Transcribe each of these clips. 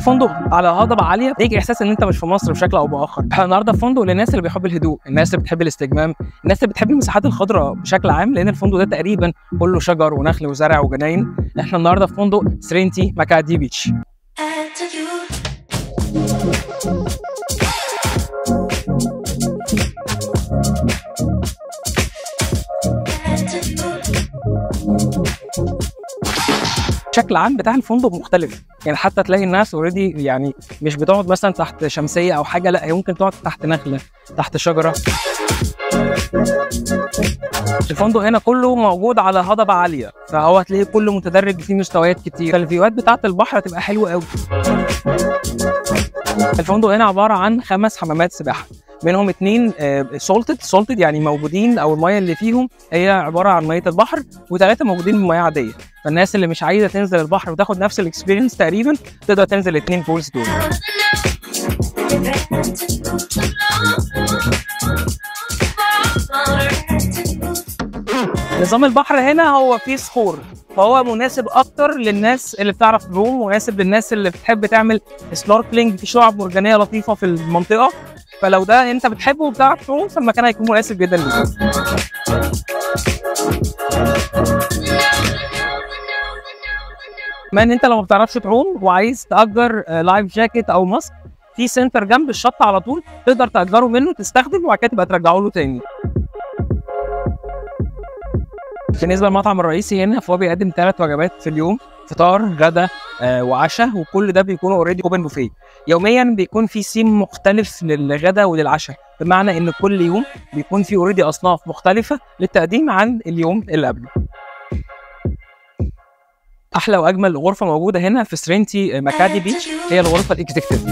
فندق على هضبه عاليه يديك احساس ان انت مش في مصر بشكل او باخر. احنا النهارده في فندق للناس اللي بيحب الهدوء، الناس اللي بتحب الاستجمام، الناس اللي بتحب المساحات الخضراء بشكل عام، لان الفندق ده تقريبا كله شجر ونخل وزرع وجناين. احنا النهارده في فندق سرينتي ماكادي بيتش. بشكل عام بتاع الفندق مختلف، يعني حتى تلاقي الناس اوريدي يعني مش بتقعد مثلا تحت شمسيه او حاجه، لا هي ممكن تقعد تحت نخله، تحت شجره. الفندق هنا كله موجود على هضبه عاليه، فهو هتلاقيه كله متدرج فيه مستويات كتير، فالفيوهات بتاعه البحر هتبقى حلوه قوي. الفندق هنا عباره عن 5 حمامات سباحه، منهم 2 سولتد يعني موجودين، او الميه اللي فيهم هي عباره عن ميه البحر، و3 موجودين بميه عاديه. فالناس اللي مش عايزه تنزل البحر وتاخد نفس الاكسبيرينس تقريبا تقدر تنزل ال2 بولز دول. نظام البحر هنا هو فيه صخور، فهو مناسب اكتر للناس اللي بتعرف تعوم، مناسب للناس اللي بتحب تعمل سنوركلينج في شعاب مرجانيه لطيفه في المنطقه. فلو ده انت بتحبه وبتعرف تعوم فالمكان هيكون مناسب جدا ليك. كمان انت لو ما بتعرفش تعوم وعايز تأجر لايف جاكيت او ماسك، في سنتر جنب الشط على طول تقدر تأجره منه تستخدم، وبعد كده تبقى ترجعه له تاني. بالنسبه للمطعم الرئيسي هنا فهو بيقدم 3 وجبات في اليوم، فطار غدا وعشاء، وكل ده بيكونوا اوريدي اوبن بوفيه. يوميا بيكون في سيم مختلف للغدا وللعشاء، بمعنى ان كل يوم بيكون في اوريدي اصناف مختلفه للتقديم عن اليوم اللي قبله. احلى واجمل غرفه موجوده هنا في سرينتي ماكادي بيتش هي الغرفه الاكزيكتيف،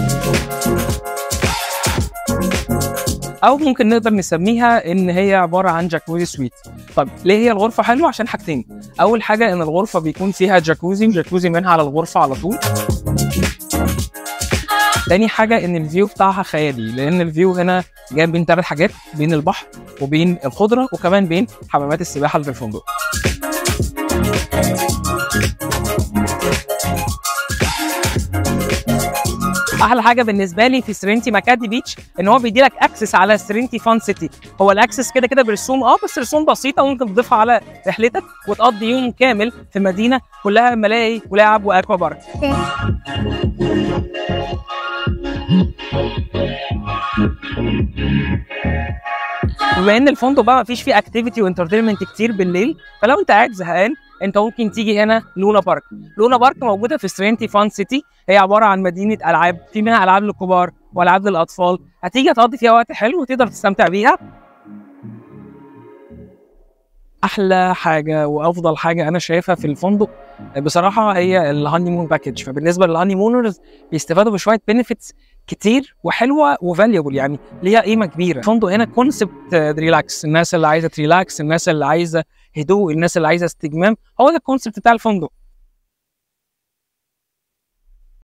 او ممكن نقدر نسميها ان هي عباره عن جاكوزي سويت. طب ليه هي الغرفه حلوه؟ عشان حاجتين. اول حاجه ان الغرفه بيكون فيها جاكوزي منها على الغرفه على طول. تاني حاجه ان الفيو بتاعها خيالي، لان الفيو هنا جاي بين 3 حاجات، بين البحر وبين الخضره وكمان بين حمامات السباحه اللي في الفندق. احلى حاجه بالنسبه لي في سرينتي ماكادي بيتش ان هو بيدي لك اكسس على سرينتي فان سيتي. هو الاكسس كده كده برسوم، بس رسوم بسيطه ممكن تضيفها على رحلتك وتقضي يوم كامل في مدينه كلها ملاهي ولعب واكوا بارك. بما ان الفندق بقى مفيش فيه اكتيفيتي وانترتينمنت كتير بالليل، فلو انت قاعد زهقان انت ممكن تيجي هنا لونا بارك. لونا بارك موجوده في سرينتي فان سيتي، هي عباره عن مدينه العاب، في منها العاب للكبار والعاب للاطفال، هتيجي تقضي فيها وقت حلو وتقدر تستمتع بيها. احلى حاجه وافضل حاجه انا شايفها في الفندق بصراحه هي الهاني مون باكج. فبالنسبه للهاني مونرز بيستفادوا بشويه بنفيتس كتير وحلوه وفاليبل، يعني ليها قيمه كبيره. الفندق هنا كونسبت ريلاكس، الناس اللي عايزه تريلاكس، الناس اللي عايزه هدوء، الناس اللي عايزه استجمام، هو ده الكونسبت بتاع الفندق.